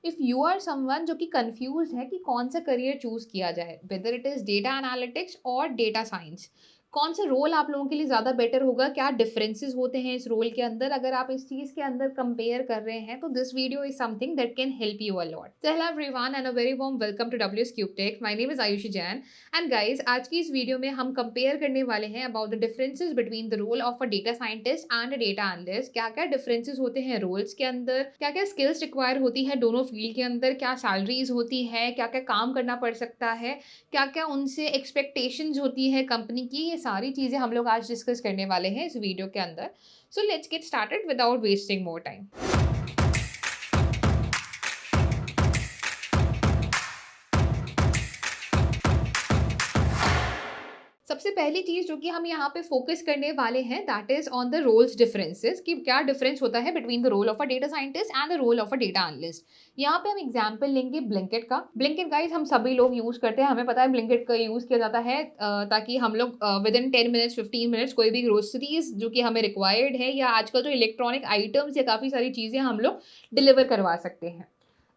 If you are someone जो कि confuse है कि कौन सा करियर चूज किया जाए, whether it is data analytics और डेटा साइंस, कौन सा रोल आप लोगों के लिए ज़्यादा बेटर होगा, क्या डिफरेंसेस होते हैं इस रोल के अंदर, अगर आप इस चीज़ के अंदर कंपेयर कर रहे हैं तो this video is something that can help you a lot. So hello everyone and a very warm welcome to WS Cube Tech. My name is Ayushi Jain and guys, आज की इस वीडियो में हम कंपेयर करने वाले हैं about the differences between the role of a data scientist and a data analyst. क्या क्या डिफरेंसेस होते हैं रोल्स के अंदर, क्या क्या स्किल्स रिक्वायर होती है दोनों फील्ड के अंदर, क्या सैलरीज होती है, क्या क्या काम करना पड़ सकता है, क्या-क्या उनसे एक्सपेक्टेशंस होती है कंपनी की, ये सारी चीज़ें हम लोग आज डिस्कस करने वाले हैं इस वीडियो के अंदर। So let's get started without wasting more time. सबसे पहली चीज़ जो कि हम यहाँ पे फ़ोकस करने वाले हैं that is on the roles differences, कि क्या डिफरेंस होता है between the role of a data scientist and the role of a data analyst. यहाँ पे हम एग्जांपल लेंगे ब्लिंकिट का। ब्लिंकिट गाइस हम सभी लोग यूज़ करते हैं, हमें पता है ब्लिंकिट का यूज़ किया जाता है ताकि हम लोग विद इन 10 मिनट्स 15 मिनट्स कोई भी ग्रोसरीज जो कि हमें रिक्वायर्ड है या आजकल जो इलेक्ट्रॉनिक आइटम्स या काफ़ी सारी चीज़ें हम लोग डिलीवर करवा सकते हैं,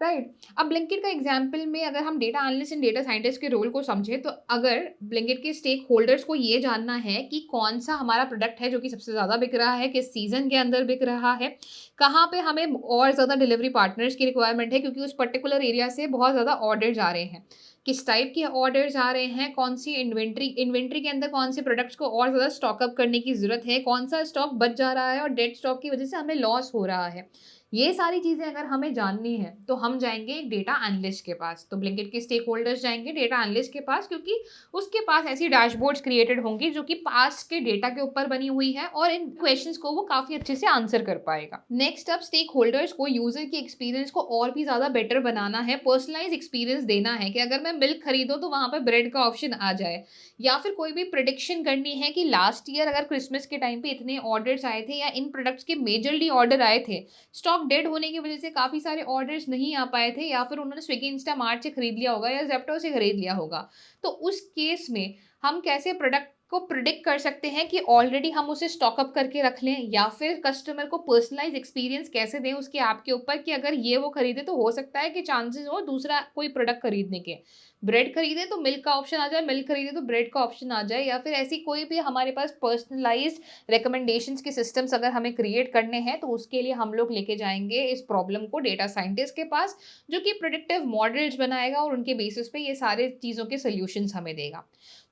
राइट। अब ब्लिंकिट का एग्जाम्पल में अगर हम data analyst and data scientist के रोल को समझें, तो अगर ब्लिंकिट के स्टेक होल्डर्स को ये जानना है कि कौन सा हमारा प्रोडक्ट है जो कि सबसे ज़्यादा बिक रहा है, किस सीजन के अंदर बिक रहा है, कहाँ पे हमें और ज़्यादा डिलीवरी पार्टनर्स की रिक्वायरमेंट है क्योंकि उस पर्टिकुलर एरिया से बहुत ज़्यादा ऑर्डर्स आ रहे हैं, किस टाइप के ऑर्डर्स आ रहे हैं, कौन सी इन्वेंट्री इन्वेंट्री के अंदर कौन से प्रोडक्ट्स को और ज़्यादा स्टॉकअप करने की ज़रूरत है, कौन सा स्टॉक बच जा रहा है और डेड स्टॉक की वजह से हमें लॉस हो रहा है। ये सारी चीज़ें अगर हमें जाननी है, तो हम जाएँगे एक डेटा एनालिस्ट के पास। तो ब्लिंकिट के स्टेक होल्डर्स जाएँगे डेटा एनालिस्ट के पास, क्योंकि उसके पास ऐसी डैशबोर्ड्स क्रिएटेड होंगी जो कि पास्ट के डेटा के ऊपर बनी हुई है और इन क्वेश्चंस को वो काफ़ी अच्छे से आंसर कर पाएगा। नेक्स्ट अब स्टेक होल्डर्स को यूज़र की एक्सपीरियंस को और भी ज़्यादा बेटर बनाना है, पर्सनलाइज़ एक्सपीरियंस देना है कि अगर मैं मिल्क खरीदूँ तो वहाँ पे ब्रेड का ऑप्शन आ जाए, या फिर कोई भी प्रेडिक्शन करनी है कि लास्ट ईयर अगर क्रिसमस के टाइम पे इतने ऑर्डर्स आए थे या इन प्रोडक्ट्स के मेजरली ऑर्डर आए थे, स्टॉक डेड होने की वजह से काफ़ी सारे ऑर्डर्स नहीं आ पाए थे, या फिर उन्होंने स्विगी इंस्टामार्ट से खरीद लिया होगा या ज़ेप्टो से खरीद लिया होगा। तो उस केस में हम कैसे प्रोडक्ट को प्रिडिक्ट कर सकते हैं कि ऑलरेडी हम उसे स्टॉक अप करके रख लें, या फिर कस्टमर को पर्सनलाइज़ एक्सपीरियंस कैसे दें उसके ऐप के ऊपर कि अगर ये वो खरीदे तो हो सकता है कि चांसेस हो दूसरा कोई प्रोडक्ट खरीदने के। ब्रेड खरीदे तो मिल्क का ऑप्शन आ जाए, मिल्क खरीदे तो ब्रेड का ऑप्शन आ जाए, या फिर ऐसी कोई भी हमारे पास पर्सनलाइज़्ड रिकमेंडेशंस के सिस्टम्स अगर हमें क्रिएट करने हैं, तो उसके लिए हम लोग लेके जाएँगे इस प्रॉब्लम को डेटा साइंटिस्ट के पास, जो कि प्रेडिक्टिव मॉडल्स बनाएगा और उनके बेसिस पे ये सारे चीज़ों के सॉल्यूशंस हमें देगा।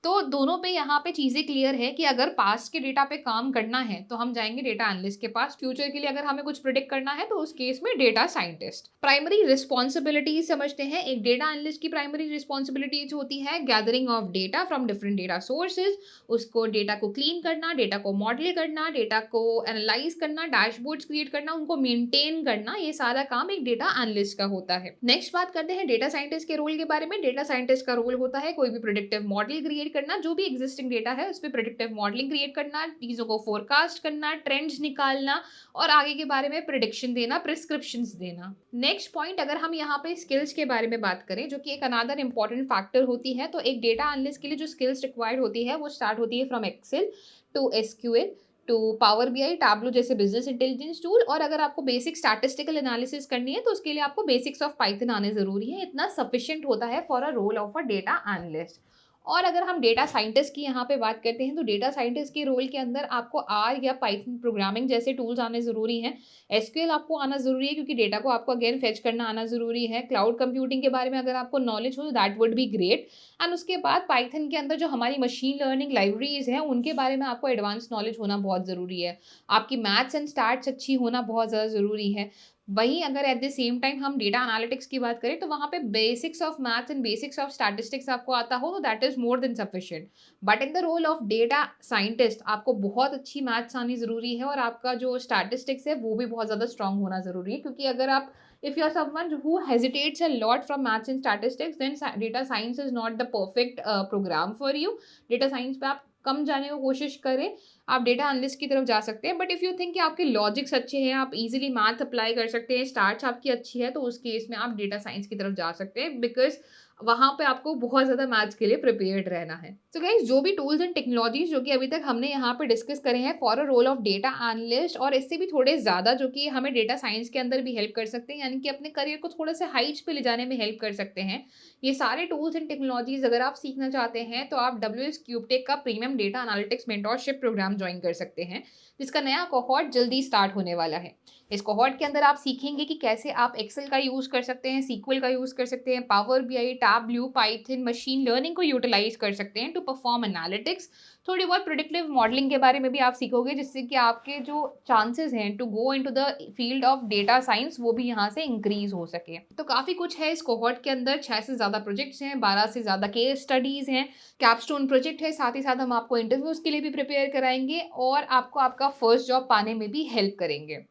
तो दोनों पे यहाँ पे चीज़ें क्लियर है कि अगर पास्ट के डेटा पे काम करना है, तो हम जाएँगे डेटा एनालिस्ट के पास। फ्यूचर के लिए अगर हमें कुछ प्रेडिक्ट करना है, तो उस केस में डेटा साइंटिस्ट। प्राइमरी रिस्पॉन्सिबिलिटीज़ समझते हैं। एक डेटा एनालिस्ट की प्राइमरी रिस्पॉन्सिबिलिटीज़ होती है gathering of data from different data sources, उसको डेटा को क्लीन करना, डेटा को मॉडल करना, डेटा को एनालाइज़ करना, डैशबोर्ड्स क्रिएट करना, उनको मेंटेन करना, ये सारा काम एक डेटा एनालिस्ट का होता है। नेक्स्ट बात करते हैं डेटा साइंटिस्ट के रोल के बारे में। डेटा साइंटिस्ट का रोल होता है कोई भी प्रेडिक्टिव मॉडल क्रिएट करना, जो भी एग्जिस्टिंग डेटा है उस पे प्रेडिक्टिव मॉडलिंग क्रिएट करना, चीज़ों को फोरकास्ट करना, ट्रेंड्स निकालना और आगे के बारे में प्रेडिक्शन देना, प्रिस्क्रिप्शंस देना। नेक्स्ट पॉइंट अगर हम यहाँ पे स्किल्स के बारे में बात करें, जो कि एक अनदर इंपॉर्टेंट फैक्टर होती है, तो एक डेटा एनालिस्ट के लिए जो स्किल्स रिक्वायर्ड होती है वो स्टार्ट होती है from Excel to SQL to Power BI, Tableau जैसे बिजनेस इंटेलिजेंस टूल, और अगर आपको बेसिक स्टैटिस्टिकल एनालिसिस करनी है तो उसके लिए आपको बेसिक्स ऑफ पाइथन आने ज़रूरी है। इतना सफिशिएंट होता है for a role of a data analyst. और अगर हम डेटा साइंटिस्ट की यहाँ पे बात करते हैं, तो डेटा साइंटिस्ट के रोल के अंदर आपको आर या पाइथन प्रोग्रामिंग जैसे टूल्स आने ज़रूरी हैं। एसक्यूएल आपको आना ज़रूरी है क्योंकि डेटा को आपको अगेन फेच करना आना ज़रूरी है। क्लाउड कंप्यूटिंग के बारे में अगर आपको नॉलेज हो तो that would be great. And उसके बाद पाइथन के अंदर जो हमारी मशीन लर्निंग लाइब्रेरीज़ हैं, उनके बारे में आपको एडवांस नॉलेज होना बहुत ज़रूरी है। आपकी मैथ्स एंड स्टैट्स अच्छी होना बहुत ज़्यादा ज़रूरी है। वहीं अगर एट द सेम टाइम हम डेटा एनालिटिक्स की बात करें, तो वहाँ पे basics of maths and basics of statistics आपको आता हो तो that is more than sufficient. But in the role of data scientist आपको बहुत अच्छी मैथ्स आनी ज़रूरी है और आपका जो स्टैटिस्टिक्स है वो भी बहुत ज़्यादा स्ट्रांग होना ज़रूरी है, क्योंकि अगर आप if you are someone who hesitates a lot from maths and statistics, then data science is not the perfect program for you. Data science पे आप कम जाने की कोशिश करें, आप डेटा एनालिस्ट की तरफ जा सकते हैं। बट इफ़ यू थिंक कि आपके लॉजिक्स अच्छे हैं, आप इजीली मैथ अप्लाई कर सकते हैं, स्टार्ट्स आपकी अच्छी है, तो उस केस में आप डेटा साइंस की तरफ जा सकते हैं, बिकॉज़ वहाँ पे आपको बहुत ज़्यादा मैथ्स के लिए प्रिपेयर्ड रहना है। सो गाइस, जो भी टूल्स एंड टेक्नोलॉजीज़ जो कि अभी तक हमने यहाँ पे डिस्कस करे हैं for a role of data analyst, और इससे भी थोड़े ज़्यादा जो कि हमें डेटा साइंस के अंदर भी हेल्प कर सकते हैं, यानी कि अपने करियर को थोड़े-से हाइट्स पे ले जाने में हेल्प कर सकते हैं। ये सारे टूल्स एंड टेक्नोलॉजीज़ अगर आप सीखना चाहते हैं, तो आप डब्ल्यूएस क्यूबटेक का premium data analytics mentorship program join कर सकते हैं, जिसका नया कोहॉर्ट जल्दी स्टार्ट होने वाला है। इस कोहॉर्ट के अंदर आप सीखेंगे कि कैसे आप एक्सेल का यूज़ कर सकते हैं, सीक्वल का यूज़ कर सकते हैं, power BI, tableau, Python, machine learning को यूटिलाइज़ कर सकते हैं टू परफॉर्म एनालिटिक्स। थोड़ी बहुत प्रेडिक्टिव मॉडलिंग के बारे में भी आप सीखोगे, जिससे कि आपके जो चांसेस हैं to go into the field of data science वो भी यहाँ से इंक्रीज़ हो सके। तो काफ़ी कुछ है इस कोहॉर्ट के अंदर, 6 से ज़्यादा प्रोजेक्ट्स हैं, 12 से ज़्यादा केस स्टडीज़ हैं, कैपस्टोन प्रोजेक्ट है, साथ ही साथ हम आपको इंटरव्यूज़ के लिए भी प्रिपेयर कराएँगे और आपको आपका फर्स्ट जॉब पाने में भी हेल्प करेंगे।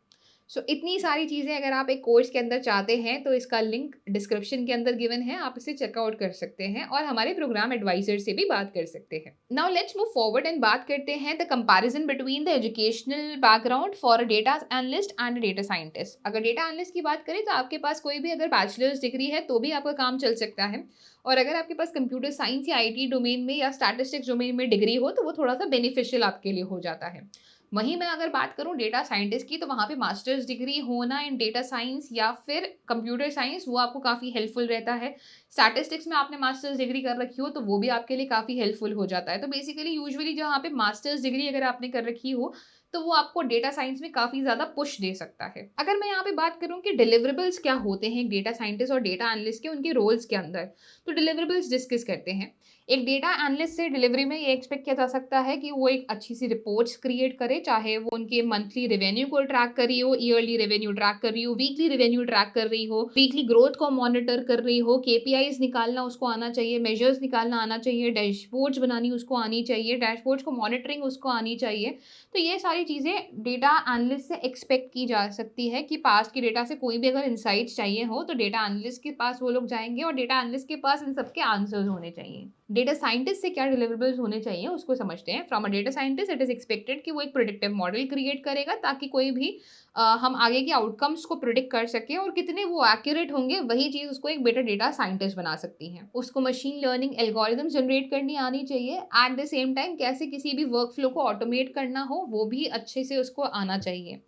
इतनी सारी चीज़ें अगर आप एक कोर्स के अंदर चाहते हैं, तो इसका लिंक डिस्क्रिप्शन के अंदर गिवन है, आप इसे चेकआउट कर सकते हैं और हमारे प्रोग्राम एडवाइज़र से भी बात कर सकते हैं। Now let's move forward and बात करते हैं the comparison between the educational background for a data analyst and a data scientist. अगर डेटा एनालिस्ट की बात करें, तो आपके पास कोई भी अगर बैचलर्स डिग्री है, तो भी आपका काम चल सकता है, और अगर आपके पास कंप्यूटर साइंस या आईटी डोमेन में या स्टैटिस्टिक्स डोमेन में डिग्री हो, तो वो थोड़ा-सा बेनिफिशियल आपके लिए हो जाता है। वहीं मैं अगर बात करूँ डेटा साइंटिस्ट की, तो वहाँ पे मास्टर्स डिग्री होना इन डेटा साइंस या फिर कंप्यूटर साइंस, वो आपको काफ़ी हेल्पफुल रहता है। स्टैटिस्टिक्स में आपने मास्टर्स डिग्री कर रखी हो, तो वो भी आपके लिए काफ़ी हेल्पफुल हो जाता है। तो बेसिकली यूजुअली जहाँ पे मास्टर्स डिग्री अगर आपने कर रखी हो, तो वो आपको डेटा साइंस में काफ़ी ज़्यादा पुश दे सकता है। अगर मैं यहाँ पे बात करूँ कि डिलिवरेबल्स क्या होते हैं डेटा साइंटिस्ट और डेटा एनालिस्ट के, उनके रोल्स के अंदर, तो डिलिवरेबल्स डिस्कस करते हैं। एक डेटा एनालिस्ट से डिलीवरी में ये एक्सपेक्ट किया जा सकता है कि वो एक अच्छी-सी रिपोर्ट्स क्रिएट करे, चाहे वो उनके मंथली रेवेन्यू को ट्रैक कर रही हो, ईयरली रेवेन्यू ट्रैक कर रही हो, वीकली रेवेन्यू ट्रैक कर रही हो, वीकली ग्रोथ को मॉनिटर कर रही हो, केपीआईज़ निकालना उसको आना चाहिए, मेजर्स निकालना आना चाहिए, डैशबोर्ड्स बनानी उसको आनी चाहिए, डैशबोर्ड्स को मॉनिटरिंग उसको आनी चाहिए। तो ये सारी चीज़ें डेटा एनालिस्ट से एक्सपेक्ट की जा सकती है कि पास्ट के डेटा से कोई भी अगर इनसाइट्स चाहिए हो, तो डेटा एनालिस्ट के पास वो लोग जाएँगे और डेटा एनालिस्ट के पास इन सब के आंसर्स होने चाहिए। डेटा साइंटिस्ट से क्या डिलिवरेबल्स होने चाहिए उसको समझते हैं। From a data scientist it is expected कि वो एक प्रेडिक्टिव मॉडल क्रिएट करेगा, ताकि कोई भी हम आगे के आउटकम्स को प्रेडिक्ट कर सकें, और कितने वो एक्यूरेट होंगे, वही चीज़ उसको एक बेटर डेटा साइंटिस्ट बना सकती है। उसको मशीन लर्निंग एल्गोरिदम जनरेट करनी आनी चाहिए। एट द सेम टाइम कैसे किसी भी वर्क फ्लो को ऑटोमेट करना हो, वो भी अच्छे से उसको आना चाहिए।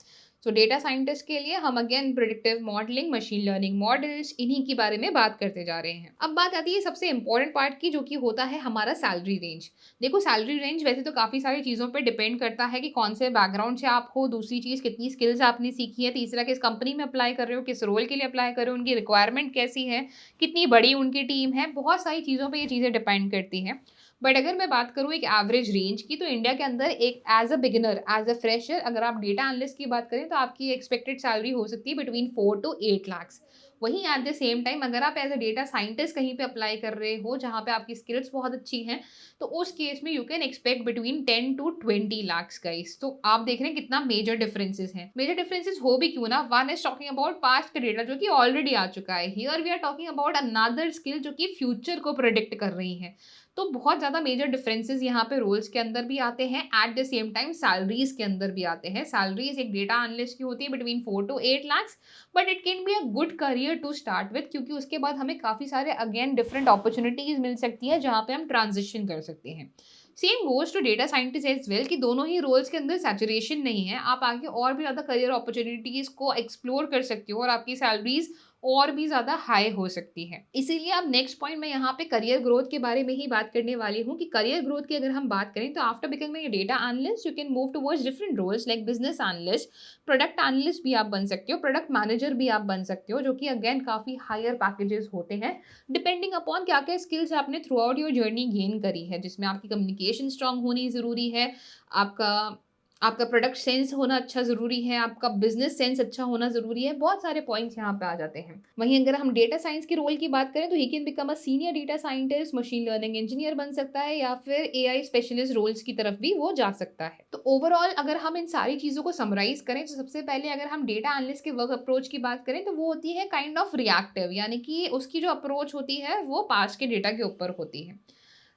डेटा साइंटिस्ट के लिए हम again predictive modelling, machine learning models, इन्हीं के बारे में बात करते जा रहे हैं। अब बात आती है सबसे इंपॉर्टेंट पार्ट की, जो कि होता है हमारा सैलरी रेंज। देखो, सैलरी रेंज वैसे तो काफ़ी सारी चीज़ों पे डिपेंड करता है कि कौन से बैकग्राउंड से आप हो, दूसरी चीज़ कितनी स्किल्स आपने सीखी है, तीसरा किस कंपनी में अप्लाई कर रहे हो, किस रोल के लिए अप्लाई कर रहे हो, उनकी रिक्वायरमेंट कैसी है, कितनी बड़ी उनकी टीम है, बहुत सारी चीज़ों पे ये चीज़ें डिपेंड करती हैं। बट अगर मैं बात करूँ एक एवरेज रेंज की, तो इंडिया के अंदर एक as a beginner, as a fresher, अगर आप डेटा एनालिस्ट की बात करें, तो आपकी एक्सपेक्टेड सैलरी हो सकती है बिटवीन 4 टू 8 लाख्स। वहीं एट द सेम टाइम अगर आप एज़ अ डेटा साइंटिस्ट कहीं पे अप्लाई कर रहे हो, जहाँ पे आपकी स्किल्स बहुत अच्छी हैं, तो उस केस में you can expect between 10 to 20 lakhs guys. तो आप देख रहे हैं कितना मेजर डिफरेंसेस हैं। मेजर डिफरेंसेस हो भी क्यों ना, one is talking about past का डेटा जो कि ऑलरेडी आ चुका है। Here we are talking about another skill जो कि फ्यूचर को प्रेडिक्ट कर रही है। तो बहुत ज़्यादा मेजर डिफरेंसेस यहाँ पे रोल्स के अंदर भी आते हैं, eight the same time salaries के अंदर भी आते हैं। सैलरीज एक डेटा एनालिस्ट की होती है between 4 to 8 lakhs, but it can be a good career to start with, क्योंकि उसके बाद हमें काफ़ी सारे अगेन डिफरेंट अपॉर्चुनिटीज मिल सकती है, जहाँ पे हम ट्रांजिशन कर सकते हैं। Same goes to data scientist as well, कि दोनों ही रोल्स के अंदर सैचुरेशन नहीं है, आप आगे और भी ज़्यादा करियर अपॉर्चुनिटीज को एक्सप्लोर कर सकते हो, और आपकी सैलरीज और भी ज़्यादा हाई हो सकती है। इसीलिए अब नेक्स्ट पॉइंट मैं यहाँ पे करियर ग्रोथ के बारे में ही बात करने वाली हूँ, कि करियर ग्रोथ की अगर हम बात करें, तो after becoming a data analyst you can move towards different roles like business analyst, product analyst भी आप बन सकते हो, प्रोडक्ट मैनेजर भी आप बन सकते हो, जो कि अगेन काफ़ी हायर पैकेजेस होते हैं, डिपेंडिंग अपॉन क्या-क्या स्किल्स आपने through out your journey gain करी है, जिसमें आपकी कम्युनिकेशन स्ट्रांग होनी ज़रूरी है, आपका आपका प्रोडक्ट सेंस होना अच्छा ज़रूरी है, आपका बिज़नेस सेंस अच्छा होना ज़रूरी है, बहुत सारे पॉइंट्स यहाँ पे आ जाते हैं। वहीं अगर हम डेटा साइंस के रोल की बात करें, तो he can become a senior data scientist, machine learning engineer बन सकता है, या फिर एआई स्पेशलिस्ट रोल्स की तरफ भी वो जा सकता है। तो ओवरऑल अगर हम इन सारी चीज़ों को समराइज़ करें, तो सबसे पहले अगर हम डेटा एनालिस्ट के वर्क अप्रोच की बात करें, तो वो होती है काइंड ऑफ रिएक्टिव, यानी कि उसकी जो अप्रोच होती है, वो पास्ट के डेटा के ऊपर होती है।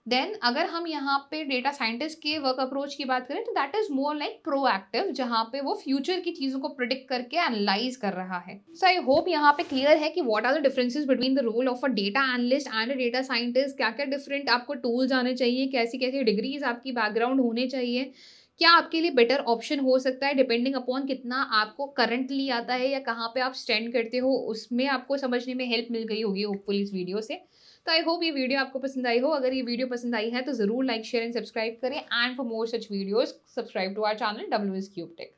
देन अगर हम यहाँ पे डेटा साइंटिस्ट के वर्क अप्रोच की बात करें तो that is more like proactive, जहाँ पे वो फ्यूचर की चीज़ों को प्रिडिक्ट करके एनालाइज़ कर रहा है। सो आई होप यहाँ पे क्लियर है कि what are the differences between the role of a data analyst and a data scientist, क्या-क्या डिफरेंट आपको टूल्स आने चाहिए, कैसी-कैसी डिग्रीज़ आपकी बैकग्राउंड होने चाहिए, क्या आपके लिए बेटर ऑप्शन हो सकता है डिपेंडिंग अपॉन कितना आपको करंटली आता है या कहाँ पे आप स्टैंड करते हो, उसमें आपको समझने में हेल्प मिल गई होगी होपफुली इस वीडियो से। तो आई होप ये वीडियो आपको पसंद आई हो। अगर ये वीडियो पसंद आई है तो ज़रूर लाइक, शेयर एंड सब्सक्राइब करें, and for more such videos subscribe to our channel WS Cube Tech।